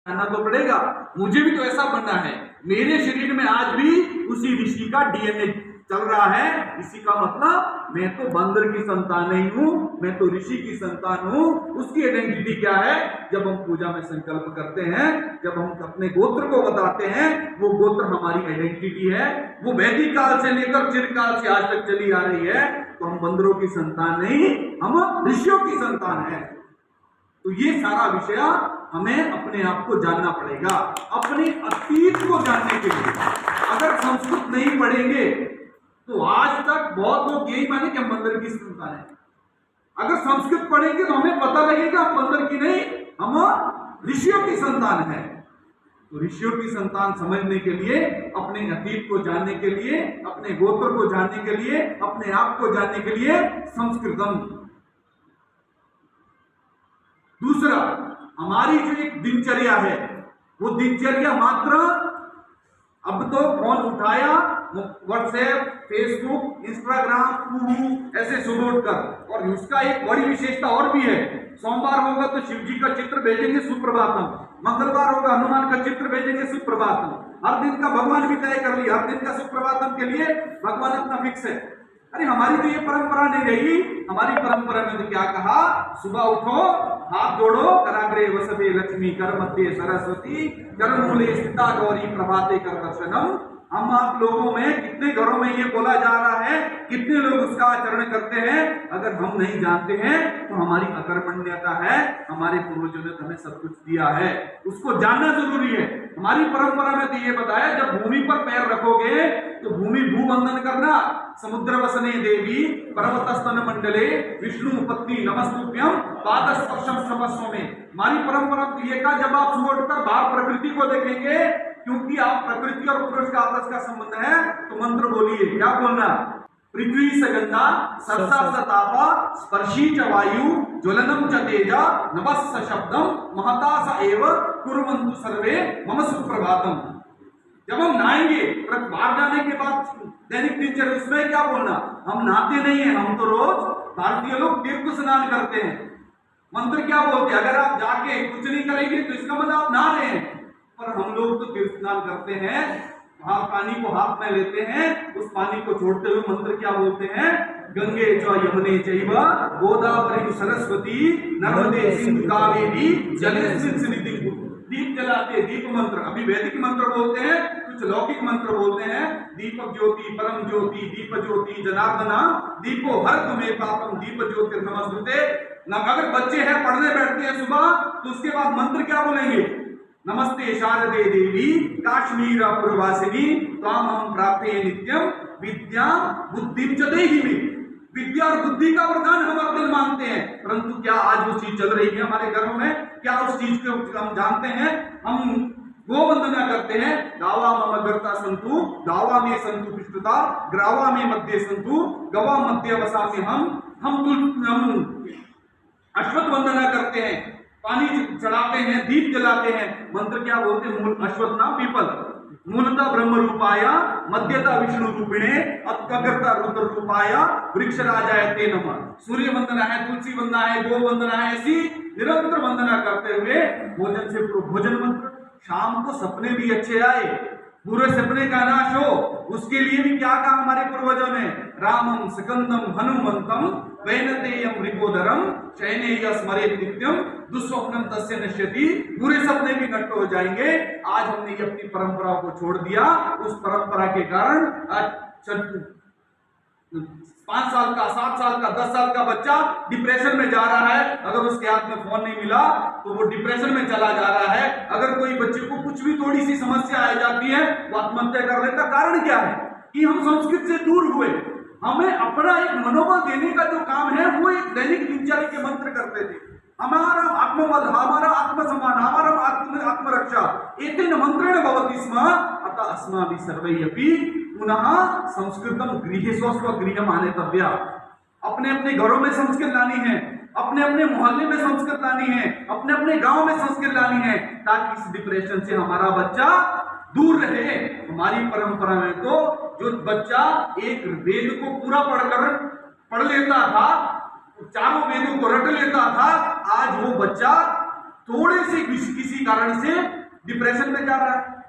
जानना तो पड़ेगा, मुझे भी तो ऐसा बनना है। मेरे शरीर में आज भी उसी ऋषि का डीएनए चल रहा है। इसी का मतलब मैं तो बंदर की संतान नहीं हूं, मैं तो ऋषि की संतान हूं। उसकी आइडेंटिटी क्या है? जब हम पूजा में संकल्प करते हैं, जब हम अपने गोत्र को बताते हैं, वो गोत्र हमारी आइडेंटिटी है। वो वैदिक काल से लेकर चिरकाल से आज तक चली आ रही है। तो हम बंदरों की संतान नहीं, हम ऋषियों की संतान है। तो ये सारा विषय हमें अपने आप को जानना पड़ेगा, अपने अतीत को जानने के लिए। अगर संस्कृत नहीं पढ़ेंगे तो आज तक बहुत लोग यही माने कि हम बंदर की संतान है। अगर संस्कृत पढ़ेंगे तो हमें पता लगेगा हम बंदर की नहीं, हम ऋषियों की संतान है। तो ऋषियों की संतान समझने के लिए, अपने अतीत को जानने के लिए, अपने गोत्र को जानने के लिए, अपने आप को जानने के लिए संस्कृतम। दूसरा, हमारी जो एक दिनचर्या है, वो दिनचर्या मात्र अब तो फोन उठाया, व्हाट्सएप, फेसबुक, इंस्टाग्राम, ऐसे सुबह उठकर। और उसका एक बड़ी विशेषता और भी है। सोमवार होगा तो शिव जी का चित्र भेजेंगे सुप्रभातम, मंगलवार होगा हनुमान का चित्र भेजेंगे सुप्रभातम। हर दिन का भगवान भी तय कर लिया, हर दिन का सुप्रभातम के लिए भगवान अपना फिक्स है। अरे हमारी तो ये परंपरा नहीं रही। हमारी परंपरा में तो क्या कहा? सुबह उठो, हाथ जोड़ो, कराग्रे वसते लक्ष्मी, कर मध्य सरस्वती, कर मूले स्थिता गौरी, प्रभाते कर दर्शनम। हम आप लोगों में कितने घरों में ये बोला जा रहा है, कितने लोग उसका आचरण करते हैं। अगर हम नहीं जानते हैं तो हमारी अकर्मण्यता है। हमारे पूर्वजों ने हमें सब कुछ दिया है, उसको जानना जरूरी है। हमारी परंपरा में तो ये बताया, जब भूमि पर पैर रखोगे तो भूमि भूवंदन करना। समुद्र वसने देवी पर्वतस्तन मंडले विष्णु पत्नी नमस्तुभ्यम पादस्पर्शम समस्व में। हमारी परंपरा तो ये कहा, जब आप सुबह उठकर बाहर प्रकृति को देखेंगे, क्योंकि आप प्रकृति और पुरुष का आपस का संबंध है, तो मंत्र बोलिए। क्या बोलना? पृथ्वी से गंगा सत्सा सतापा स्पर्शी च वायु ज्वलनम च तेजा नभस्स शब्दम महता स एव कुर्वन्तु सर्वे मम सुप्रभातम। जब हम नहाएंगे, बाहर जाने के बाद दैनिक दिनचर्या, उसमें क्या बोलना? हम नहाते नहीं है, हम तो रोज भारतीय लोग तीर्थ स्नान करते हैं। मंत्र क्या बोलते हैं? अगर आप जाके कुछ नहीं करेंगे तो इसका मतलब आप नहा रहे हैं। पर हम लोग तो तीर्थ स्नान करते हैं, वहां पानी को हाथ में लेते हैं, उस पानी को छोड़ते हुए मंत्र क्या बोलते हैं? गंगे च यमुने चैव गोदावरी सरस्वती नर्मदे सिंधु कावेरी जलेस्मिन् सन्निधिं। दीप जलाते, दीप मंत्र। अभी वैदिक मंत्र बोलते हैं, कुछ लौकिक मंत्र बोलते हैं। दीपक ज्योति परम ज्योति दीप ज्योति जनार्दना दीपो हर तुम्हें पापम दीप ज्योति नमस्ते। अगर बच्चे हैं पढ़ने बैठते हैं सुबह, तो उसके बाद मंत्र क्या बोलेंगे? नमस्ते शारदे देवी काश्मीर पुरवासिनी त्वाम हम प्राप्ते नित्यम विद्या बुद्धिं च देहि मे। विद्या और बुद्धि का वरदान हम अपने मानते हैं, परंतु क्या आज वो चीज चल रही है हमारे घरों में? क्या उस चीज को हम जानते हैं? हम गो वंदना करते हैं, गावा मम गर्ता संतु गावा में संतु पिष्टता ग्रावा में मध्य संतु गवा मध्य वसामि हम अश्वत्थ वंदना करते हैं, पानी चढ़ाते हैं, दीप जलाते हैं। मंत्र क्या बोलते हैं? मूल अश्वत्थ नाम पीपल, मूलता ब्रह्म रूपाया मध्यता विष्णु रूपिणे अत्यगर्ता रुद्र रूपाया वृक्ष राजाय ते नमः। सूर्य वंदना है, तुलसी वंदना है, गो वंदना है, ऐसी निरंतर वंदना करते हुए भोजन से भोजन मंत्र। शाम को सपने भी अच्छे आए, बुरे सपने का नाश हो, उसके लिए भी क्या कहा हमारे पूर्वजों ने? रामम सकंदम हनुमंतम वैनतेयम रिपोदरम शयनेय स्मरेत नित्यम दुस्वप्नम तस्य नश्यति। बुरे सपने भी नष्ट हो जाएंगे। आज हमने ये अपनी परंपरा को छोड़ दिया। उस परंपरा के कारण 5 साल का, 7 साल का, 10 साल का बच्चा डिप्रेशन में जा रहा है। अगर उसके हाथ में फोन नहीं मिला तो वो डिप्रेशन में चला जा रहा है। अगर कोई बच्चे को कुछ भी थोड़ी सी समस्या आ जाती है, वो आत्महत्या कर लेता। कारण क्या है? कि हम संस्कृत से दूर हुए। हमें अपना एक मनोबल देने का जो काम है, वो एक दैनिक दिनचर्या के मंत्र करते थे। हमारा आत्मबल, हमारा आत्मसम्मान, हमारा आत्मरक्षा एतेन मंत्रेण भवति स्म। अतः अस्माभिः सर्वैरपि पुनः संस्कृतम गृहे स्वस्व गृहम् आनेतव्या। अपने अपने घरों में संस्कृत लानी है, अपने अपने मोहल्ले में संस्कृत लानी है, अपने अपने गांव में संस्कृत लानी है, ताकि इस डिप्रेशन से हमारा बच्चा दूर रहे। हमारी परंपरा में तो जो बच्चा एक वेद को पूरा पढ़ लेता था, चारों वेदों को रट लेता था, आज वो बच्चा थोड़े से किसी कारण से डिप्रेशन में जा रहा है।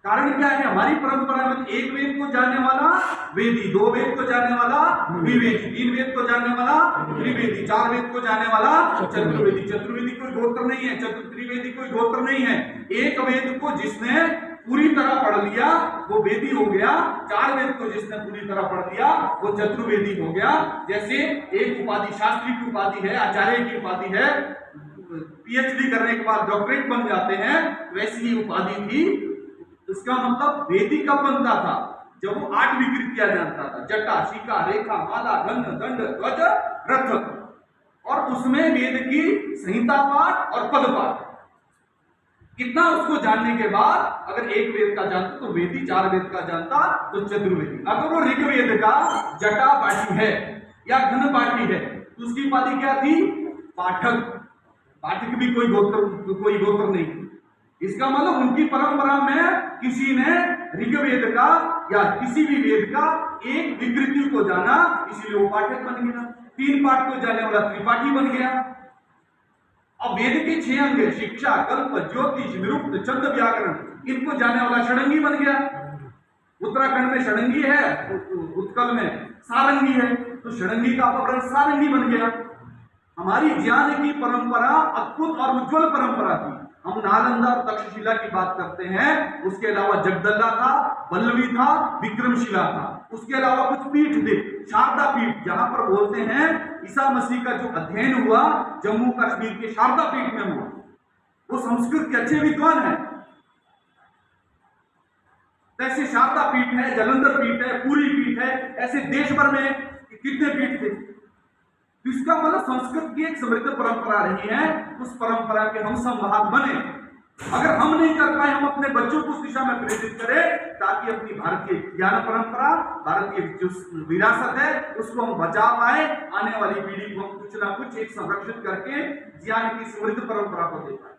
कारण क्या है? हमारी परंपरा में एक वेद को जानने वाला वेदी, दो वेद को जानने वाला द्विवेदी, तीन वेद को जानने वाला त्रिवेदी, चार वेद को जानने वाला चतुर्वेदी। चतुर्वेदी कोई गोत्र नहीं है, त्रिवेदी कोई गोत्र नहीं है। एक वेद को जिसने पूरी तरह पढ़ लिया वो वेदी हो गया, चार वेद को जिसने पूरी तरह पढ़ लिया वो चतुर्वेदी हो गया। जैसे एक उपाधि शास्त्री की उपाधि है, आचार्य की उपाधि है, पीएचडी करने के बाद डॉक्टरेट बन जाते हैं, वैसी ही उपाधि थी। इसका मतलब वेदी कब बनता था? जब वो 8 विकृतियां जानता था, जटा, शिखा, रेखा, माला, गंध, दंड, ध्वज, रथ, और उसमें वेद की संहिता पाठ और पद पाठ, कितना उसको जानने के बाद अगर एक वेद का जानता तो वेदी, चार वेद का जानता तो चतुर्वेदी। अगर वो ऋग्वेद का जटा पाठी है या घन पाठी है तो उसकी उपाधि क्या थी? पाठक। पाठक भी कोई गोत्र नहीं। इसका मतलब उनकी परंपरा में किसी ने ऋग्वेद का या किसी भी वेद का एक विकृति को जाना, इसीलिए वो पाठक बन गया। 3 पाठ को जानने वाला त्रिपाठी बन गया। अब वेद के 6 अंग है, शिक्षा, कल्प, ज्योतिष, निरुक्त, छंद, व्याकरण, इनको जानने वाला षडंगी बन गया। उत्तराखंड में षडंगी है, उत्कल में सारंगी है, तो षडंगी का अपभ्रंश सारंगी बन गया। हमारी ज्ञान की परंपरा अद्भुत और उज्जवल परंपरा थी। हम नालंदा और तक्षशिला की बात करते हैं, उसके अलावा जगदल्ला था, वल्लभी था, विक्रमशिला था, उसके अलावा कुछ पीठ थे, शारदा पीठ, जहां पर बोलते हैं ईसा मसीह का जो अध्ययन हुआ जम्मू कश्मीर के शारदा पीठ में हुआ। वो संस्कृत के अच्छे विद्वान हैं। ऐसे शारदा पीठ है, जालंधर पीठ है, पूरी पीठ है, ऐसे देश भर में कितने पीठ थे। इसका मतलब संस्कृत की एक समृद्ध परंपरा रही है, उस परंपरा के हम संवाहक बने। अगर हम नहीं कर पाए, हम अपने बच्चों को उस दिशा में प्रेरित करें ताकि अपनी भारतीय ज्ञान परंपरा, भारतीय जो विरासत है उसको हम बचा पाए, आने वाली पीढ़ी को हम कुछ ना कुछ एक संरक्षित करके ज्ञान की समृद्ध परंपरा को दे पाए।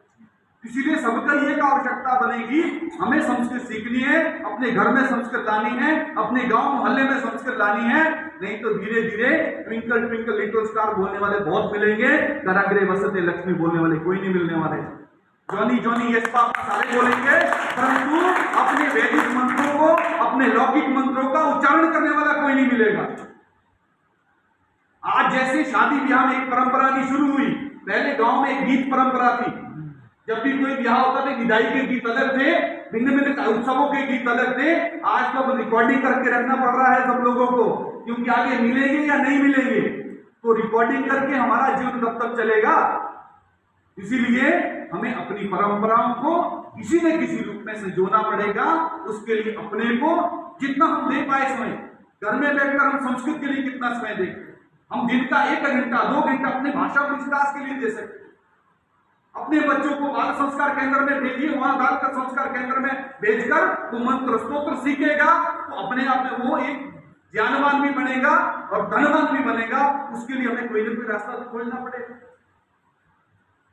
इसीलिए सबका ये का आवश्यकता बनेगी, हमें संस्कृत सीखनी है, अपने घर में संस्कृत लानी है, अपने गांव मोहल्ले में संस्कृत लानी है। नहीं तो धीरे धीरे ट्विंकल ट्विंकल लिटिल स्टार बोलने वाले बहुत मिलेंगे, कराग्रे वसते लक्ष्मी बोलने वाले कोई नहीं मिलने वाले। जॉनी जॉनी यस पापा सारे बोलेंगे, परंतु अपने वैदिक मंत्रों को, अपने लौकिक मंत्रों का उच्चारण करने वाला कोई नहीं मिलेगा। आज जैसे शादी ब्याह में एक परंपरा नहीं शुरू हुई, पहले गांव में एक गीत परंपरा थी। जब भी कोई ब्याह होता था, विदाई के गीत अलग थे, भिन्न भिन्न उत्सवों के गीत अलग थे। आज तो रिकॉर्डिंग करके रखना पड़ रहा है सब लोगों को, क्योंकि आगे मिलेंगे या नहीं मिलेंगे, तो रिकॉर्डिंग करके हमारा जीवन कब तक चलेगा। इसीलिए हमें अपनी परंपराओं को किसी न किसी रूप में संजोना पड़ेगा। उसके लिए अपने को जितना हम दे पाए समय, घर में बैठकर हम संस्कृत के लिए कितना समय दें, हम दिन का 1 घंटा 2 घंटा अपने भाषा विकास के लिए दे सकते। अपने बच्चों को बाल संस्कार केंद्र में भेजिए, वहां बाल संस्कार केंद्र में भेजकर वो मंत्र स्तोत्र सीखेगा तो अपने आप में वो एक ज्ञानवान भी बनेगा और धनवान भी बनेगा। उसके लिए हमें कोई ना कोई रास्ता तो खोजना पड़ेगा।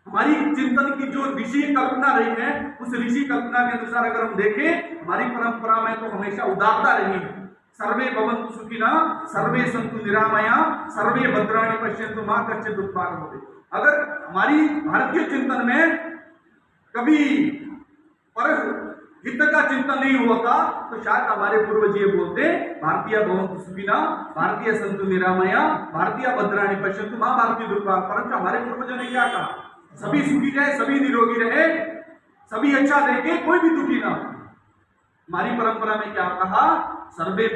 हमारी चिंतन की जो ऋषि कल्पना रही है, उस ऋषि कल्पना के अनुसार अगर हम देखें, हमारी परंपरा में तो हमेशा उदारता रही है। सर्वे भवन्तु सुखिनः, सर्वे सन्तु निरामया, सर्वे भद्राणि पश्यन्तु मा कश्चित् दुःखभाग् भवेत्। अगर हमारी भारतीय चिंतन में कभी पर हित का चिंतन नहीं होता तो शायद हमारे पूर्वज ये बोलते, भारतीय भवन्तु सुखिनः, भारतीय सन्तु निरामया, भारतीय भद्राणि पश्यन्तु मा भारतीय दुःखभाग्। परंतु हमारे पूर्वजों ने क्या कहा? सभी सुखी रहे, सभी निरोगी रहे, सभी अच्छा देखे, कोई भी दुखी ना हो। हमारी परंपरा में क्या कहा? सर्वे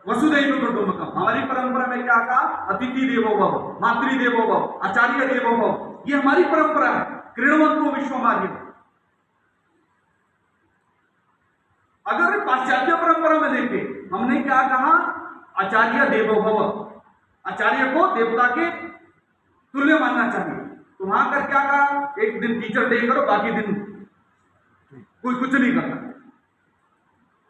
वसुधैव कुटुंबकम। हमारी परंपरा में क्या कहा? अतिथि देवो भव, मातृ देवो भव, आचार्य देवो भव। ये हमारी परंपरा है। कृण्वन्तो विश्वमार्यम्। अगर पाश्चात्य परंपरा में देखें, हमने क्या कहा? आचार्य देवो भव, आचार्य को देवता के तुल्य मानना चाहिए। तो वहां कर क्या कहा? एक दिन टीचर डे करो, बाकी दिन कोई कुछ नहीं करना।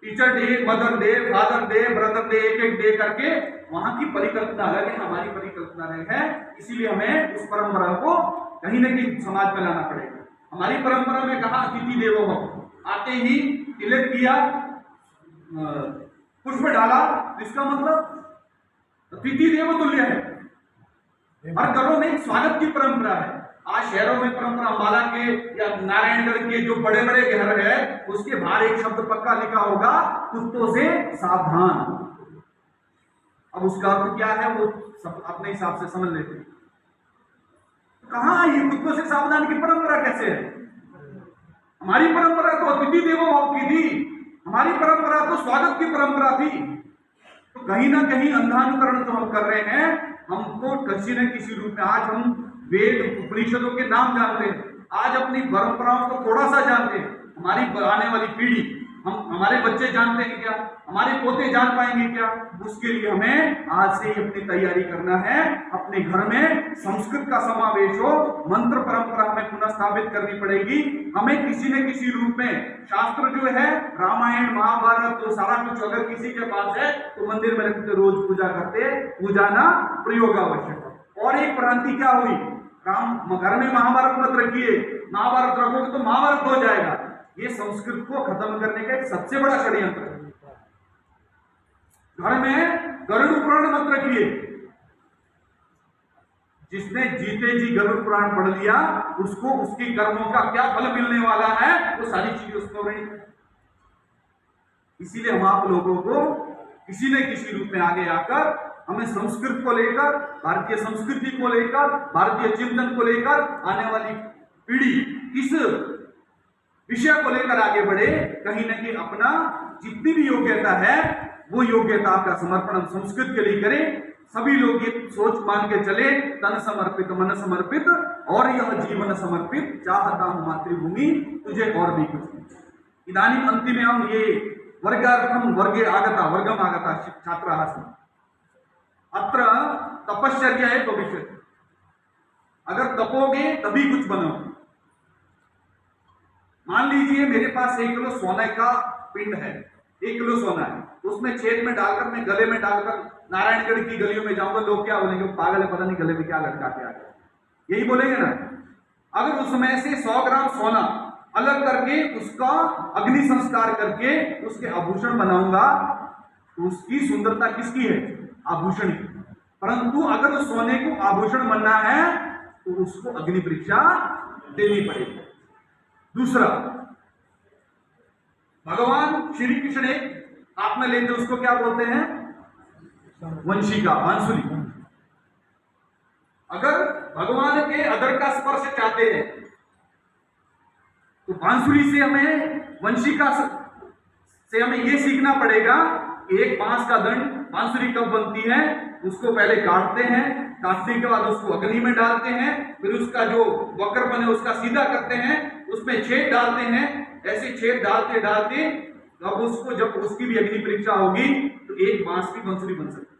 Teacher day, mother day, father day, brother day, एक एक डे करके वहां की परिकल्पना अलग है, हमारी परिकल्पना अलग है। इसीलिए हमें उस परंपरा को कहीं न कहीं समाज में लाना पड़ेगा। हमारी परंपरा में कहा अतिथि देवो भव। आते ही तिलक किया, पुष्प डाला, इसका मतलब अतिथि देव तुल्य है। हर घरों में एक स्वागत की परंपरा है। आज शहरों में परंपरा अंबाला के या नारायणगढ़ के जो बड़े बड़े घर है उसके बाहर एक शब्द पक्का लिखा होगा, कुत्तों से सावधान। अब उसका अर्थ क्या है वो सब अपने हिसाब से समझ लेते हैं। कहां ये कुत्तों से सावधान की परंपरा कैसे है? हमारी परंपरा तो अतिथि देवो भव की थी, हमारी परंपरा तो स्वागत की परंपरा थी। तो कहीं ना कहीं अंधानुकरण तो हम कर रहे हैं। हमको किसी न किसी रूप में आज हम वेद उपनिषदों के नाम जानते हैं, आज अपनी परंपराओं को थोड़ा सा जानते हैं। हमारी आने वाली पीढ़ी, हमारे बच्चे जानते हैं क्या, हमारे पोते जान पाएंगे क्या? उसके लिए हमें आज से ही अपनी तैयारी करना है। अपने घर में संस्कृत का समावेश हो, मंत्र परंपरा हमें पुनः स्थापित करनी पड़ेगी। हमें किसी न किसी रूप में शास्त्र जो है, रामायण महाभारत तो सारा कुछ अगर किसी के पास है तो मंदिर में रखते, रोज पूजा करते, पूजाना प्रयोग आवश्यक है। और एक भ्रांति क्या हुई, राम घर में महाभारत मत रखिए, महाभारत रखोगे तो महाभारत हो जाएगा। ये संस्कृत को खत्म करने का एक सबसे बड़ा षड्यंत्र है। घर में गरुड़ पुराण मत रखिए, जिसने जीते जी गरुड़ पुराण पढ़ लिया उसको उसकी कर्मों का क्या फल मिलने वाला है वो सारी चीजें उसको नहीं। इसीलिए हम आप लोगों को किसी न किसी रूप में आगे आकर हमें संस्कृत को लेकर, भारतीय संस्कृति को लेकर, भारतीय चिंतन को लेकर आने वाली पीढ़ी इस विषय को लेकर आगे बढ़े। कहीं न कहीं अपना जितनी भी योग्यता है वो योग्यता का समर्पण हम संस्कृत के लिए करें। सभी लोग ये सोच मान के चले, तन समर्पित मन समर्पित और यह जीवन समर्पित, चाहता हूं मातृभूमि तुझे और भी कुछ। इदानीम अंतिम ये वर्गार्थम वर्गे आगता वर्गम आगता छात्राः सन्ति। अत्र तपश्चर्या है भविष्य। अगर तपोगे तभी कुछ बनोगे। मान लीजिए मेरे पास 1 किलो सोने का पिंड है, 1 किलो सोना है, उसमें छेद में डालकर मैं गले में डालकर नारायणगढ़ की गलियों में जाऊंगा, लोग क्या बोलेंगे, पागल है, पता नहीं गले में क्या लटका के आ गया, यही बोलेंगे ना। अगर उसमें से 100 ग्राम सोना अलग करके उसका अग्नि संस्कार करके उसके आभूषण बनाऊंगा तो उसकी सुंदरता किसकी है? आभूषण की। परंतु अगर उस सोने को आभूषण बनना है तो उसको अग्नि परीक्षा देनी पड़ेगी। दूसरा, भगवान श्री कृष्ण एक हाथ में लेते उसको क्या बोलते हैं? वंशिका, बांसुरी। अगर भगवान के अधर का स्पर्श चाहते हैं तो बांसुरी से हमें, वंशिका से हमें यह सीखना पड़ेगा कि एक बांस का दंड, बांसुरी कब बनती है, उसको पहले काटते हैं, काटने के बाद उसको अग्नि में डालते हैं, फिर उसका जो वक्र बने उसका सीधा करते हैं, उसमें छेद डालते हैं। ऐसे छेद डालते डालते अब उसको जब उसकी भी अग्नि परीक्षा होगी तो एक बांस की बांसुरी बन सकती है।